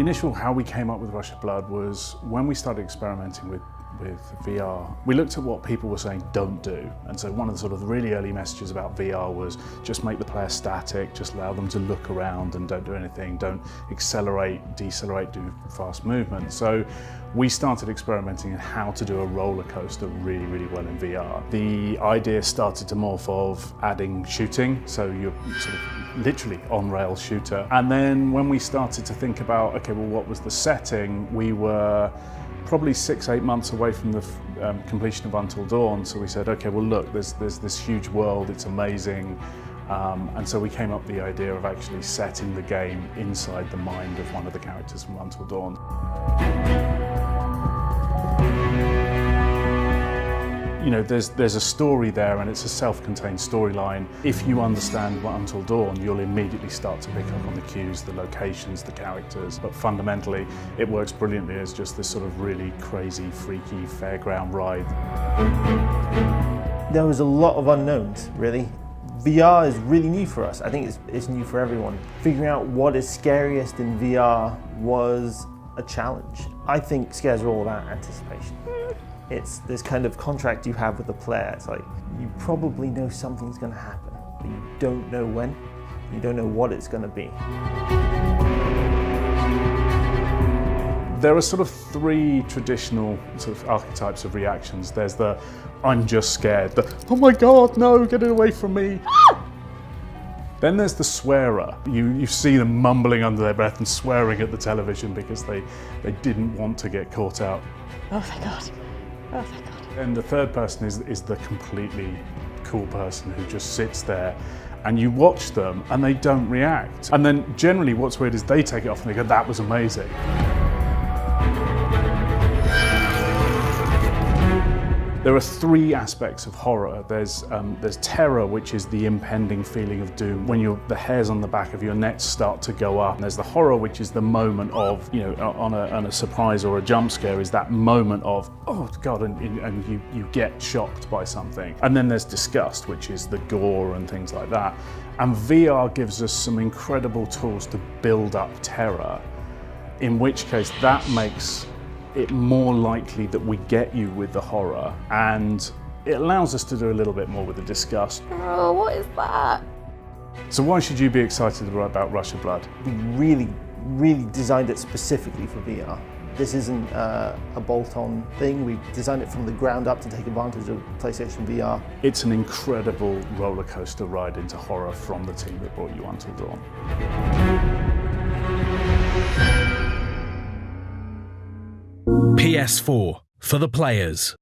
initial how we came up with Rush of Blood was when we started experimenting with VR. We looked at what people were saying don't do, and so one of the sort of really early messages about VR was just make the player static, just allow them to look around and don't do anything, don't accelerate, decelerate, do fast movement. So we started experimenting in how to do a roller coaster really, really well in VR. The idea started to morph of adding shooting, so you're sort of literally on-rail shooter. And then when we started to think about, okay, well, what was the setting? We were probably 6-8 months away from the completion of Until Dawn, so we said, okay, well look, there's this huge world, it's amazing, and so we came up with the idea of actually setting the game inside the mind of one of the characters from Until Dawn. You know, there's a story there, and it's a self-contained storyline. If you understand what Until Dawn, you'll immediately start to pick up on the cues, the locations, the characters, but fundamentally it works brilliantly as just this sort of really crazy, freaky fairground ride. There was a lot of unknowns, really. VR is really new for us. I think it's new for everyone. Figuring out what is scariest in VR was a challenge. I think scares are all about anticipation. It's this kind of contract you have with the player. It's like, you probably know something's going to happen, but you don't know when, you don't know what it's going to be. There are sort of three traditional sort of archetypes of reactions. There's the, I'm just scared, the, oh my God, no, get it away from me. Then there's the swearer. You see them mumbling under their breath and swearing at the television because they didn't want to get caught out. Oh, thank God. Oh, thank God. And the third person is the completely cool person who just sits there and you watch them and they don't react. And then generally what's weird is they take it off and they go, that was amazing. There are three aspects of horror. There's terror, which is the impending feeling of doom. When the hairs on the back of your neck start to go up. And there's the horror, which is the moment of, you know, on a surprise or a jump scare, is that moment of, oh God, and you get shocked by something. And then there's disgust, which is the gore and things like that. And VR gives us some incredible tools to build up terror, in which case that makes it more likely that we get you with the horror, and it allows us to do a little bit more with the disgust. Oh, what is that? So why should you be excited about Rush of Blood? We really designed it specifically for VR. This isn't a bolt-on thing. We designed it from the ground up to take advantage of PlayStation VR. It's an incredible roller coaster ride into horror from the team that brought you Until Dawn. PS4 for the players.